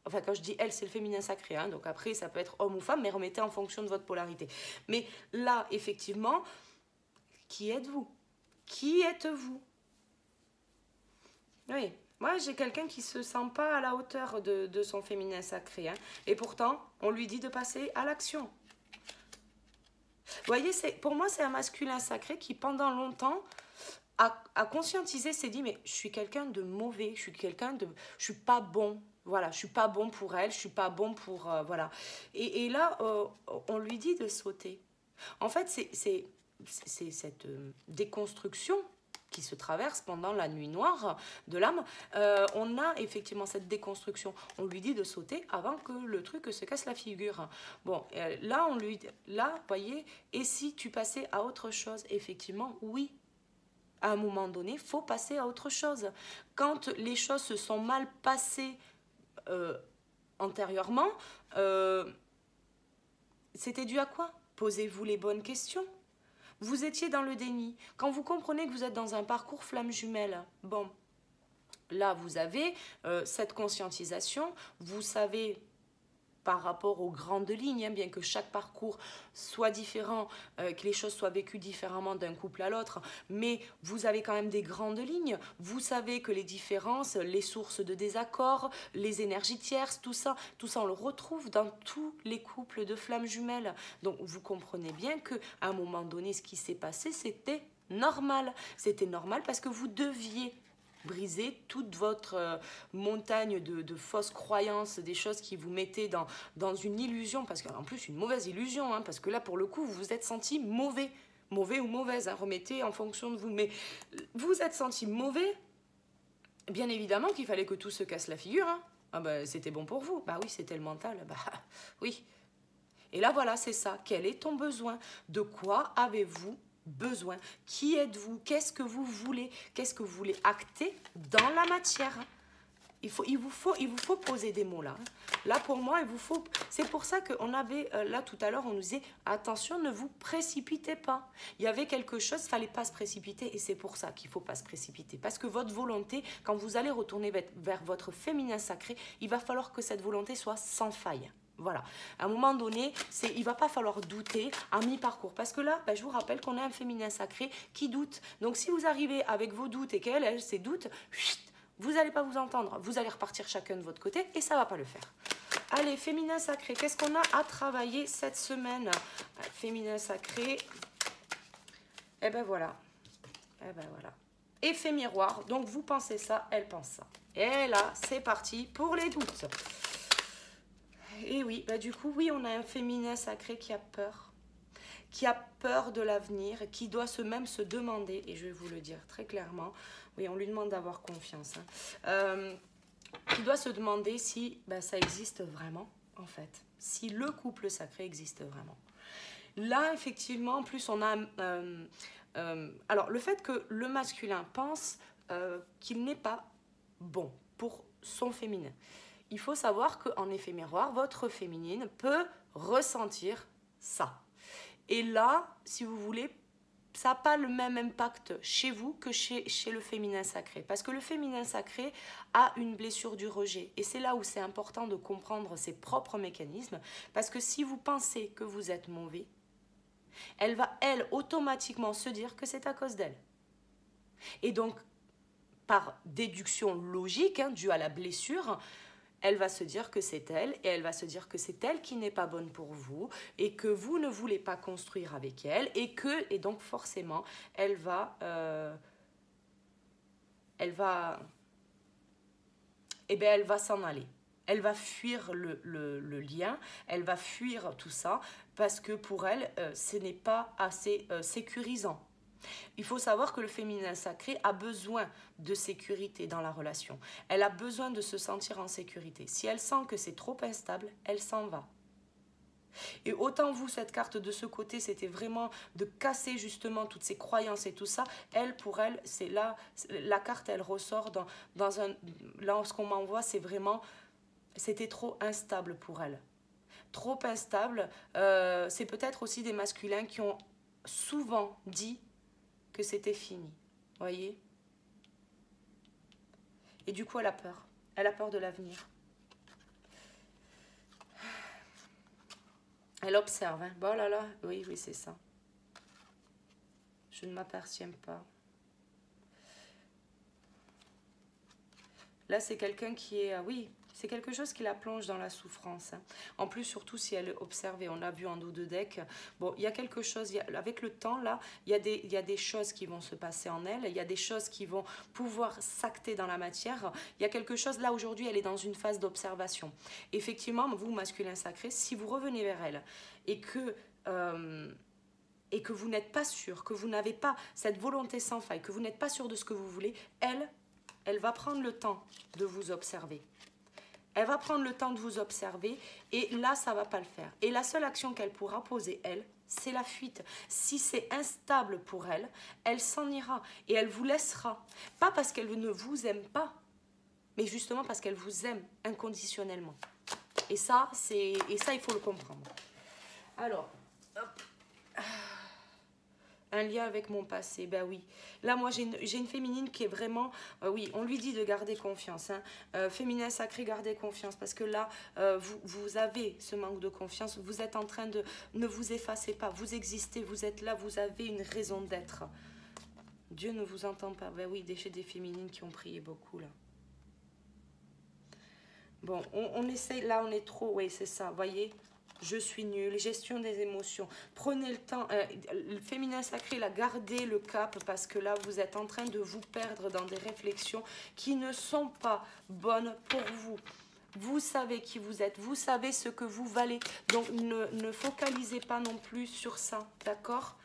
Enfin, quand je dis elle, c'est le féminin sacré. Hein, donc après, ça peut être homme ou femme, mais remettez en fonction de votre polarité. Mais là, effectivement, qui êtes-vous? Qui êtes-vous? Oui, moi, j'ai quelqu'un qui ne se sent pas à la hauteur de son féminin sacré. Hein, et pourtant, on lui dit de passer à l'action. Vous voyez, pour moi, c'est un masculin sacré qui, pendant longtemps, a conscientisé, s'est dit, mais je suis quelqu'un de mauvais, je suis pas bon. Voilà, je suis pas bon pour elle, je suis pas bon pour... voilà. Et là, on lui dit de sauter. En fait, c'est cette déconstruction qui se traverse pendant la nuit noire de l'âme. On a effectivement cette déconstruction. On lui dit de sauter avant que le truc se casse la figure. Bon, là, vous voyez, et si tu passais à autre chose? Effectivement, oui. À un moment donné, il faut passer à autre chose. Quand les choses se sont mal passées antérieurement, c'était dû à quoi? Posez-vous les bonnes questions. Vous étiez dans le déni. Quand vous comprenez que vous êtes dans un parcours flamme jumelle, bon, là vous avez cette conscientisation, vous savez par rapport aux grandes lignes, hein, bien que chaque parcours soit différent, que les choses soient vécues différemment d'un couple à l'autre, mais vous avez quand même des grandes lignes. Vous savez que les différences, les sources de désaccord, les énergies tierces, tout ça on le retrouve dans tous les couples de flammes jumelles. Donc vous comprenez bien qu'à un moment donné, ce qui s'est passé, c'était normal. C'était normal parce que vous deviez briser toute votre montagne de fausses croyances, des choses qui vous mettaient dans une illusion, parce qu'en plus une mauvaise illusion, hein, parce que là pour le coup vous vous êtes senti mauvais ou mauvaise, hein, remettez en fonction de vous, mais vous vous êtes senti mauvais, bien évidemment qu'il fallait que tout se casse la figure, hein. Ah bah, c'était bon pour vous, bah oui c'était le mental, bah oui. Et là voilà, c'est ça, quel est ton besoin? De quoi avez-vous besoin? Qui êtes-vous? Qu'est-ce que vous voulez? Qu'est-ce que vous voulez acter dans la matière? Il vous faut poser des mots là. Là pour moi, il vous faut... C'est pour ça qu'on avait, là tout à l'heure, on nous disait, attention, ne vous précipitez pas. Il y avait quelque chose, il ne fallait pas se précipiter et c'est pour ça qu'il ne faut pas se précipiter. Parce que votre volonté, quand vous allez retourner vers votre féminin sacré, il va falloir que cette volonté soit sans faille. Voilà, à un moment donné, il ne va pas falloir douter à mi-parcours. Parce que là, ben, je vous rappelle qu'on a un féminin sacré qui doute. Donc si vous arrivez avec vos doutes et qu'elle, elle, ses doutes, vous n'allez pas vous entendre. Vous allez repartir chacun de votre côté et ça ne va pas le faire. Allez, féminin sacré, qu'est-ce qu'on a à travailler cette semaine? Féminin sacré, eh ben voilà. Eh ben voilà. Effet miroir, donc vous pensez ça, elle pense ça. Et là, c'est parti pour les doutes. Et oui, bah du coup, oui, on a un féminin sacré qui a peur de l'avenir, qui doit même se demander, et je vais vous le dire très clairement, oui, on lui demande d'avoir confiance, hein, qui doit se demander si ça existe vraiment, en fait, si le couple sacré existe vraiment. Là, effectivement, en plus, on a... alors, le fait que le masculin pense qu'il n'est pas bon pour son féminin. Il faut savoir qu'en effet miroir, votre féminine peut ressentir ça. Et là, si vous voulez, ça n'a pas le même impact chez vous que chez le féminin sacré. Parce que le féminin sacré a une blessure du rejet. Et c'est là où c'est important de comprendre ses propres mécanismes. Parce que si vous pensez que vous êtes mauvais, elle va, elle, automatiquement se dire que c'est à cause d'elle. Et donc, par déduction logique, due à la blessure, elle va se dire que c'est elle, et elle va se dire que c'est elle qui n'est pas bonne pour vous, et que vous ne voulez pas construire avec elle, et donc forcément, elle va, elle va s'en aller. Elle va fuir le lien, elle va fuir tout ça, parce que pour elle, ce n'est pas assez sécurisant. Il faut savoir que le féminin sacré a besoin de sécurité dans la relation. Elle a besoin de se sentir en sécurité. Si elle sent que c'est trop instable, elle s'en va. Et autant vous, cette carte de ce côté, c'était vraiment de casser justement toutes ces croyances et tout ça. Elle, pour elle, c'est là, la carte, elle ressort dans un... Là, ce qu'on m'envoie, c'est vraiment... C'était trop instable pour elle. Trop instable. C'est peut-être aussi des masculins qui ont souvent dit que c'était fini, voyez. Et du coup, elle a peur. Elle a peur de l'avenir. Elle observe. Hein. Bon là là, oui, oui, c'est ça. Je ne m'appartiens pas. Là, c'est quelqu'un qui est... oui, c'est quelque chose qui la plonge dans la souffrance. Hein. En plus, surtout si elle est observée. On l'a vu en dos de deck. Bon, il y a quelque chose... avec le temps, là, il y a des choses qui vont se passer en elle. Il y a des choses qui vont pouvoir s'acter dans la matière. Il y a quelque chose... Là, aujourd'hui, elle est dans une phase d'observation. Effectivement, vous, masculin sacré, si vous revenez vers elle et que vous n'êtes pas sûr, que vous n'avez pas cette volonté sans faille, que vous n'êtes pas sûr de ce que vous voulez, elle va prendre le temps de vous observer. Elle va prendre le temps de vous observer et là, ça ne va pas le faire. Et la seule action qu'elle pourra poser, elle, c'est la fuite. Si c'est instable pour elle, elle s'en ira et elle vous laissera. Pas parce qu'elle ne vous aime pas, mais justement parce qu'elle vous aime inconditionnellement. Et ça, il faut le comprendre. Alors, hop. Un lien avec mon passé, ben oui. Là, moi, j'ai une féminine qui est vraiment... oui, on lui dit de garder confiance. Hein. Féminin sacré, gardez confiance. Parce que là, vous avez ce manque de confiance. Vous êtes en train de... Ne vous effacez pas. Vous existez, vous êtes là, vous avez une raison d'être. Dieu ne vous entend pas. Ben oui, des féminines qui ont prié beaucoup, là. Bon, on essaye... Là, on est trop... Oui, c'est ça, voyez. Je suis nulle, gestion des émotions. Prenez le temps, le féminin sacré, là, gardez le cap parce que là, vous êtes en train de vous perdre dans des réflexions qui ne sont pas bonnes pour vous. Vous savez qui vous êtes, vous savez ce que vous valez. Donc, ne focalisez pas non plus sur ça, d'accord ?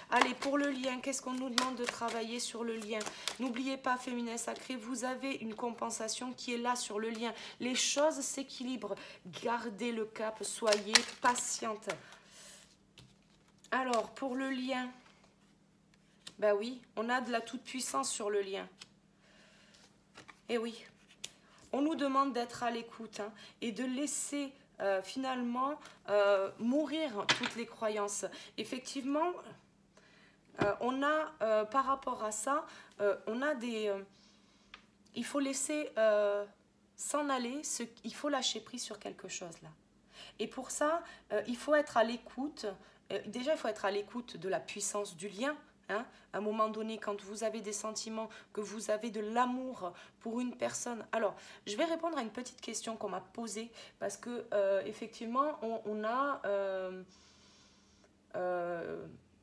Allez, pour le lien, qu'est-ce qu'on nous demande de travailler sur le lien? N'oubliez pas, féminin sacré, vous avez une compensation qui est là sur le lien. Les choses s'équilibrent. Gardez le cap, soyez patiente. Alors, pour le lien, ben oui, on a de la toute-puissance sur le lien. Eh oui, on nous demande d'être à l'écoute et de laisser finalement mourir toutes les croyances. Effectivement... on a, par rapport à ça, on a des... il faut laisser s'en aller, il faut lâcher prise sur quelque chose là. Et pour ça, il faut être à l'écoute. Déjà, il faut être à l'écoute de la puissance du lien. Hein. À un moment donné, quand vous avez des sentiments, que vous avez de l'amour pour une personne. Alors, je vais répondre à une petite question qu'on m'a posée parce que effectivement, on a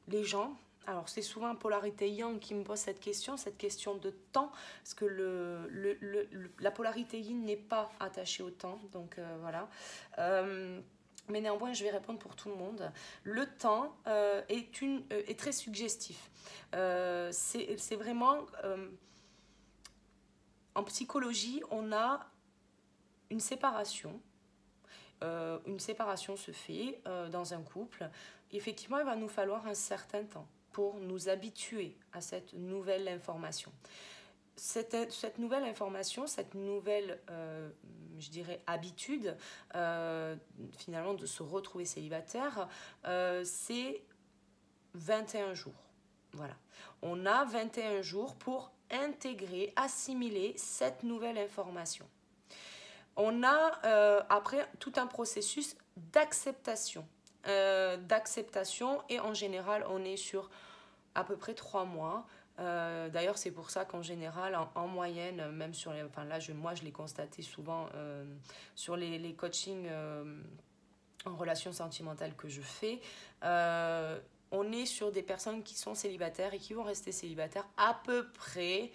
les gens... Alors, c'est souvent polarité yang qui me pose cette question de temps, parce que la polarité yin n'est pas attachée au temps, donc voilà. Mais néanmoins, je vais répondre pour tout le monde. Le temps est très suggestif. C'est vraiment... en psychologie, on a une séparation. Une séparation se fait dans un couple. Effectivement, il va nous falloir un certain temps pour nous habituer à cette nouvelle information. Cette nouvelle information, cette nouvelle, je dirais, habitude, finalement, de se retrouver célibataire, c'est 21 jours. Voilà. On a 21 jours pour intégrer, assimiler cette nouvelle information. On a après tout un processus d'acceptation. Et en général, on est sur à peu près 3 mois. D'ailleurs, c'est pour ça qu'en général, en moyenne, même sur les, enfin là, moi, je l'ai constaté souvent sur les coachings en relations sentimentales que je fais. On est sur des personnes qui sont célibataires et qui vont rester célibataires à peu près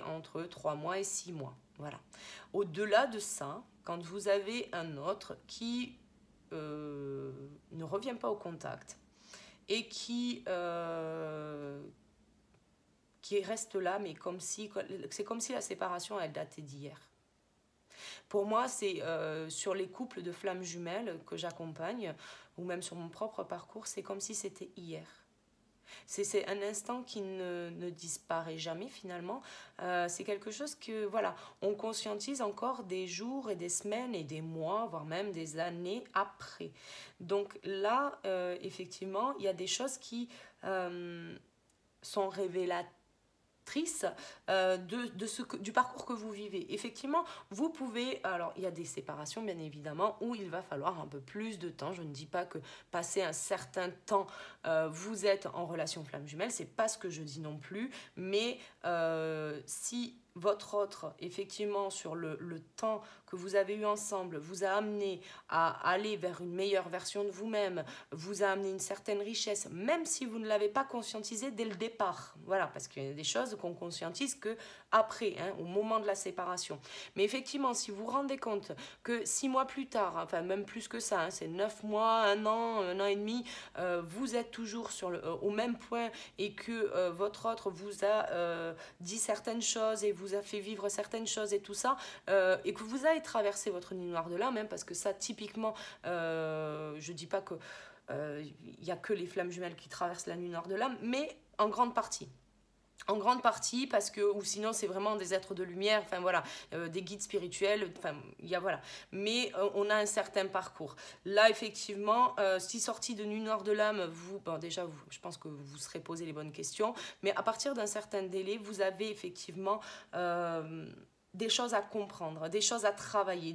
entre 3 mois et 6 mois. Voilà. Au-delà de ça, quand vous avez un autre qui ne revient pas au contact et qui reste là, mais c'est comme si la séparation elle datait d'hier. Pour moi, c'est sur les couples de flammes jumelles que j'accompagne, ou même sur mon propre parcours, c'est comme si c'était hier. C'est un instant qui ne disparaît jamais finalement. C'est quelque chose que, voilà, on conscientise encore des jours et des semaines et des mois, voire même des années après. Donc là, effectivement, il y a des choses qui sont révélatrices du parcours que vous vivez. Effectivement, vous pouvez, alors il y a des séparations bien évidemment où il va falloir un peu plus de temps. Je ne dis pas que passer un certain temps vous êtes en relation flamme jumelle, c'est pas ce que je dis non plus, mais si votre autre, effectivement, sur le temps que vous avez eu ensemble, vous a amené à aller vers une meilleure version de vous-même, vous a amené une certaine richesse, même si vous ne l'avez pas conscientisé dès le départ. Voilà, parce qu'il y a des choses qu'on conscientise que après, hein, au moment de la séparation. Mais effectivement, si vous vous rendez compte que 6 mois plus tard, enfin même plus que ça, hein, c'est 9 mois, 1 an et demi, vous êtes toujours au même point et que votre autre vous a dit certaines choses et vous a fait vivre certaines choses et tout ça, et que vous avez traversé votre nuit noire de l'âme, hein, parce que ça, typiquement, je dis pas que il n'y a que les flammes jumelles qui traversent la nuit noire de l'âme, mais en grande partie. En grande partie parce que, ou sinon c'est vraiment des êtres de lumière, enfin voilà, des guides spirituels, enfin il y a voilà. Mais on a un certain parcours. Là effectivement, si sorti de nuit noire de l'âme, bon déjà je pense que vous serez posé les bonnes questions, mais à partir d'un certain délai, vous avez effectivement des choses à comprendre, des choses à travailler,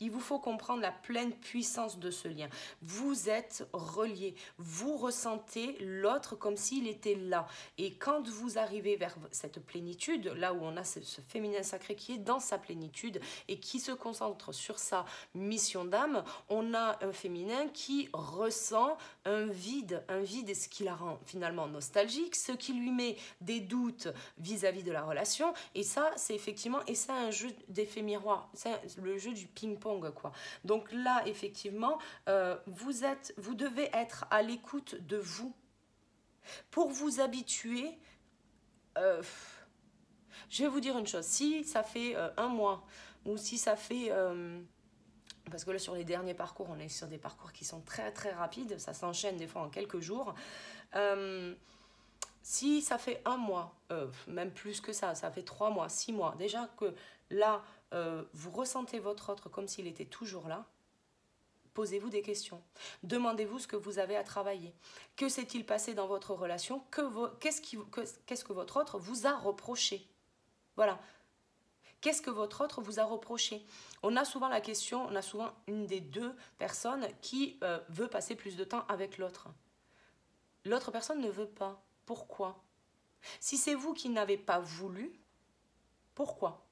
il vous faut comprendre la pleine puissance de ce lien. Vous êtes reliés, vous ressentez l'autre comme s'il était là. Et quand vous arrivez vers cette plénitude, là où on a ce féminin sacré qui est dans sa plénitude et qui se concentre sur sa mission d'âme, on a un féminin qui ressent un vide, ce qui la rend finalement nostalgique, ce qui lui met des doutes vis-à-vis de la relation. Et ça, c'est effectivement, et c'est un jeu d'effet miroir, c'est le jeu du ping-pong, quoi. Donc là, effectivement, vous devez être à l'écoute de vous pour vous habituer. Je vais vous dire une chose, si ça fait 1 mois ou si ça fait parce que là sur les derniers parcours, on est sur des parcours qui sont très très rapides, ça s'enchaîne des fois en quelques jours. Si ça fait 1 mois, même plus que ça fait 3 mois, 6 mois, déjà que là, vous ressentez votre autre comme s'il était toujours là, posez-vous des questions. Demandez-vous ce que vous avez à travailler. Que s'est-il passé dans votre relation? Qu'est-ce que votre autre vous a reproché? Voilà. Qu'est-ce que votre autre vous a reproché? On a souvent la question, on a souvent une des deux personnes qui veut passer plus de temps avec l'autre. L'autre personne ne veut pas. Pourquoi? Si c'est vous qui n'avez pas voulu, pourquoi?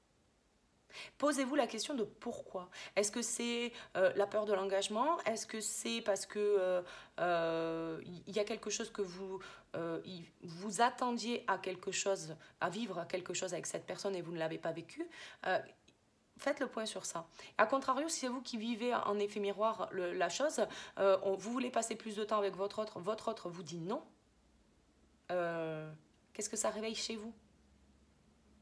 Posez-vous la question de pourquoi. Est-ce que c'est la peur de l'engagement? Est-ce que c'est parce que il y a quelque chose que vous attendiez à quelque chose, à vivre quelque chose avec cette personne et vous ne l'avez pas vécu? Faites le point sur ça. A contrario, si c'est vous qui vivez en effet miroir la chose, vous voulez passer plus de temps avec votre autre vous dit non. Qu'est-ce que ça réveille chez vous?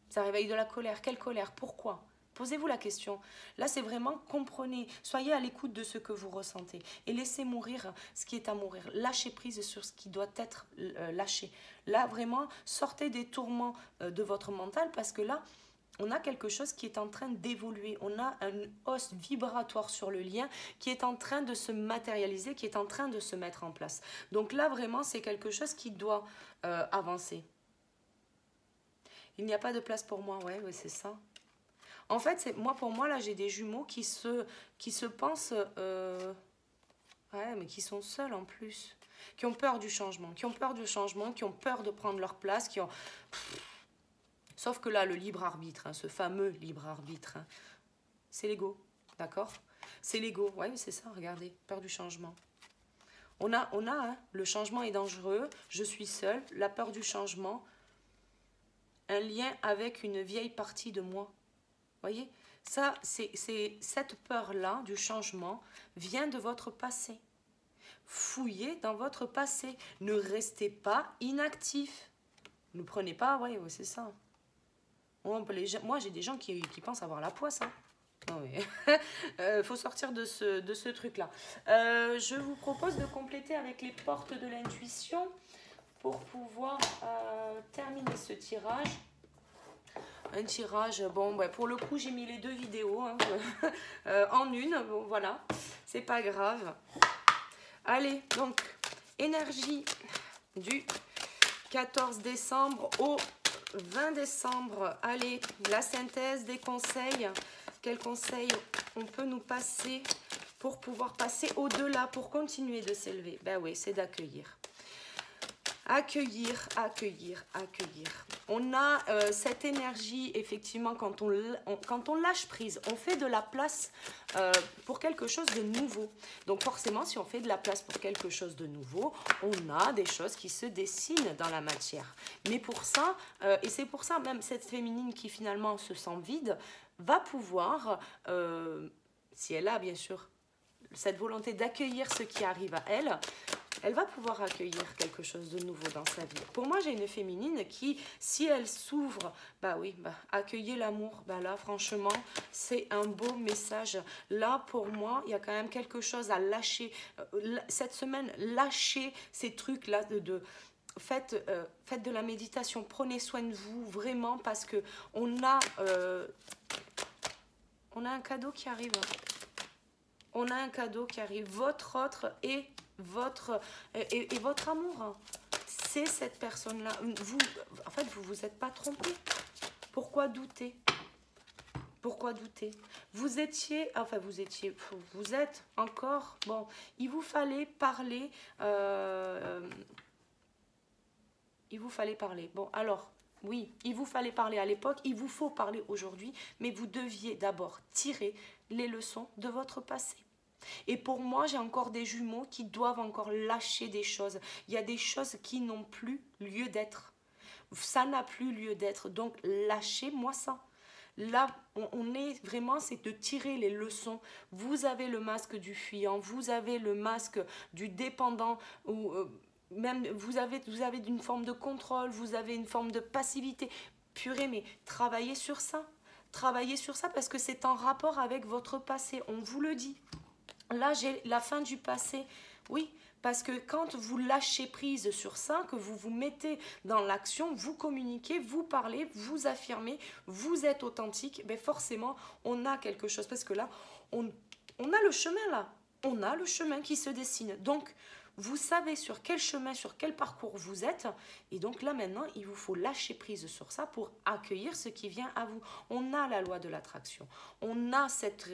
Ça réveille de la colère. Quelle colère? Pourquoi? Posez-vous la question. Là, c'est vraiment comprenez. Soyez à l'écoute de ce que vous ressentez. Et laissez mourir ce qui est à mourir. Lâchez prise sur ce qui doit être lâché. Là, vraiment, sortez des tourments de votre mental parce que là, on a quelque chose qui est en train d'évoluer. On a une hausse vibratoire sur le lien qui est en train de se matérialiser, qui est en train de se mettre en place. Donc là, vraiment, c'est quelque chose qui doit avancer. Il n'y a pas de place pour moi, ouais, c'est ça. En fait, pour moi, là, j'ai des jumeaux qui se pensent... ouais, mais qui sont seuls en plus. Qui ont peur du changement, qui ont peur de prendre leur place, qui ont... Sauf que là, le libre arbitre, hein, ce fameux libre arbitre, hein, c'est l'ego, d'accord? C'est l'ego, ouais, c'est ça, regardez, peur du changement. On a hein, le changement est dangereux, je suis seule, la peur du changement, un lien avec une vieille partie de moi. Voyez, ça, cette peur-là du changement vient de votre passé. Fouillez dans votre passé, ne restez pas inactif. Ne prenez pas, ouais, c'est ça. Moi, j'ai des gens qui pensent avoir la poisse. Hein. Faut sortir de ce truc-là. Je vous propose de compléter avec les portes de l'intuition pour pouvoir terminer ce tirage. Un tirage, bon, bah, pour le coup, j'ai mis les deux vidéos hein, en une. Bon, voilà, c'est pas grave. Allez, donc, énergie du 14 décembre au 20 décembre, allez, la synthèse des conseils. Quels conseils on peut nous passer pour pouvoir passer au-delà, pour continuer de s'élever? Ben oui, c'est d'accueillir. Accueillir, accueillir, accueillir. On a cette énergie, effectivement, quand on lâche prise, on fait de la place pour quelque chose de nouveau. Donc forcément, si on fait de la place pour quelque chose de nouveau, on a des choses qui se dessinent dans la matière. Mais pour ça, et c'est pour ça, même cette féminine qui finalement se sent vide, va pouvoir, si elle a bien sûr cette volonté d'accueillir ce qui arrive à elle, elle va pouvoir accueillir quelque chose de nouveau dans sa vie. Pour moi, j'ai une féminine qui, si elle s'ouvre, bah oui, bah, accueillir l'amour, bah là, franchement, c'est un beau message. Là, pour moi, il y a quand même quelque chose à lâcher. Cette semaine, lâchez ces trucs-là faites de la méditation, prenez soin de vous, vraiment, parce que on a un cadeau qui arrive. On a un cadeau qui arrive. Votre autre et votre amour. C'est cette personne-là. En fait, vous vous êtes pas trompé. Pourquoi douter? Pourquoi douter? Vous êtes encore... Bon, il vous fallait parler... il vous fallait parler. Bon, alors, oui, il vous fallait parler à l'époque, il vous faut parler aujourd'hui, mais vous deviez d'abord tirer les leçons de votre passé. Et pour moi, j'ai encore des jumeaux qui doivent encore lâcher des choses. Il y a des choses qui n'ont plus lieu d'être. Ça n'a plus lieu d'être. Donc, lâchez-moi ça. Là, on est vraiment, c'est de tirer les leçons. Vous avez le masque du fuyant, vous avez le masque du dépendant, ou même vous avez une forme de contrôle, vous avez une forme de passivité. Purée, mais travaillez sur ça. Travaillez sur ça parce que c'est en rapport avec votre passé. On vous le dit. Là, j'ai la fin du passé. Oui, parce que quand vous lâchez prise sur ça, que vous vous mettez dans l'action, vous communiquez, vous parlez, vous affirmez, vous êtes authentique, ben forcément, on a quelque chose. Parce que là, on a le chemin là. On a le chemin qui se dessine. Donc, vous savez sur quel chemin, sur quel parcours vous êtes. Et donc là, maintenant, il vous faut lâcher prise sur ça pour accueillir ce qui vient à vous. On a la loi de l'attraction. On a cette...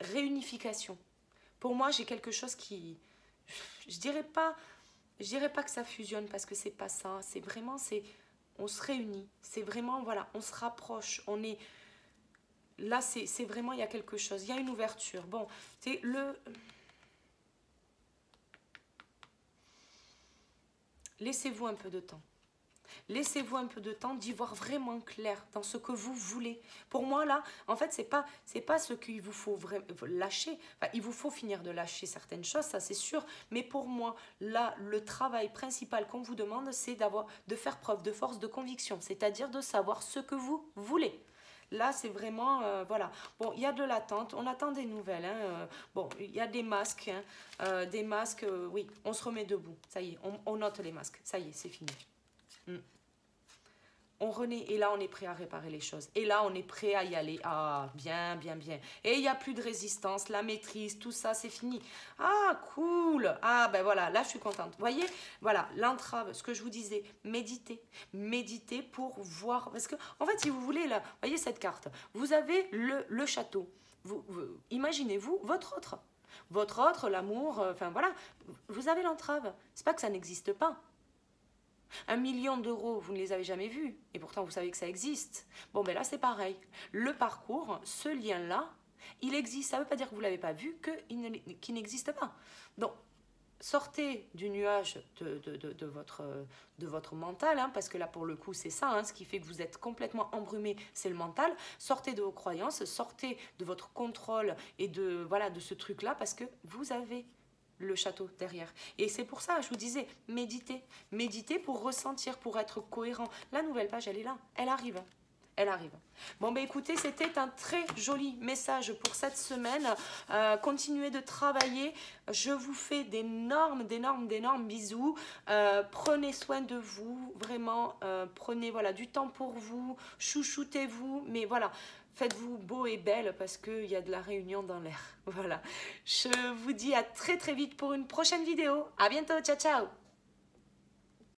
réunification. Pour moi, j'ai quelque chose qui... Je dirais pas que ça fusionne parce que c'est pas ça. C'est vraiment, on se réunit. C'est vraiment, voilà, on se rapproche. On est... Là, c'est vraiment, il y a quelque chose. Il y a une ouverture. Bon, c'est laissez-vous un peu de temps. Laissez-vous un peu de temps d'y voir vraiment clair dans ce que vous voulez. Pour moi, là, en fait, c'est pas ce qu'il vous faut vraiment lâcher. Enfin, il vous faut finir de lâcher certaines choses, ça c'est sûr. Mais pour moi, là, le travail principal qu'on vous demande, c'est de faire preuve de force de conviction. C'est-à-dire de savoir ce que vous voulez. Là, c'est vraiment, voilà. Bon, il y a de l'attente, on attend des nouvelles. Hein, bon, il y a des masques. Hein, des masques, oui, on se remet debout. Ça y est, on note les masques. Ça y est, c'est fini. on renaît et là on est prêt à réparer les choses. Et là on est prêt à y aller. Ah, bien, bien, bien. Et il n'y a plus de résistance, la maîtrise, tout ça c'est fini. Ah, cool. Ah, ben voilà, là je suis contente. Vous voyez, voilà, l'entrave, ce que je vous disais, méditez. Méditez pour voir. Parce que, en fait, si vous voulez, là, voyez cette carte. Vous avez le château. Imaginez-vous votre autre, l'amour, enfin voilà, vous avez l'entrave. C'est pas que ça n'existe pas. 1 million d'euros, vous ne les avez jamais vus, et pourtant vous savez que ça existe. Bon, ben là c'est pareil. Le parcours, ce lien-là, il existe. Ça ne veut pas dire que vous ne l'avez pas vu, qu'il n'existe pas. Donc, sortez du nuage de votre mental, hein, parce que là pour le coup c'est ça, hein, ce qui fait que vous êtes complètement embrumé, c'est le mental. Sortez de vos croyances, sortez de votre contrôle et de ce truc-là, parce que vous avez le château derrière. Et c'est pour ça, je vous disais, méditez. Méditez pour ressentir, pour être cohérent. La nouvelle page, elle est là, elle arrive. Elle arrive. Bon, ben écoutez, c'était un très joli message pour cette semaine. Continuez de travailler. Je vous fais d'énormes bisous. Prenez soin de vous, vraiment. Prenez du temps pour vous. Chouchoutez-vous. Mais voilà, faites-vous beau et belle parce qu'il y a de la réunion dans l'air. Voilà. Je vous dis à très vite pour une prochaine vidéo. À bientôt. Ciao, ciao.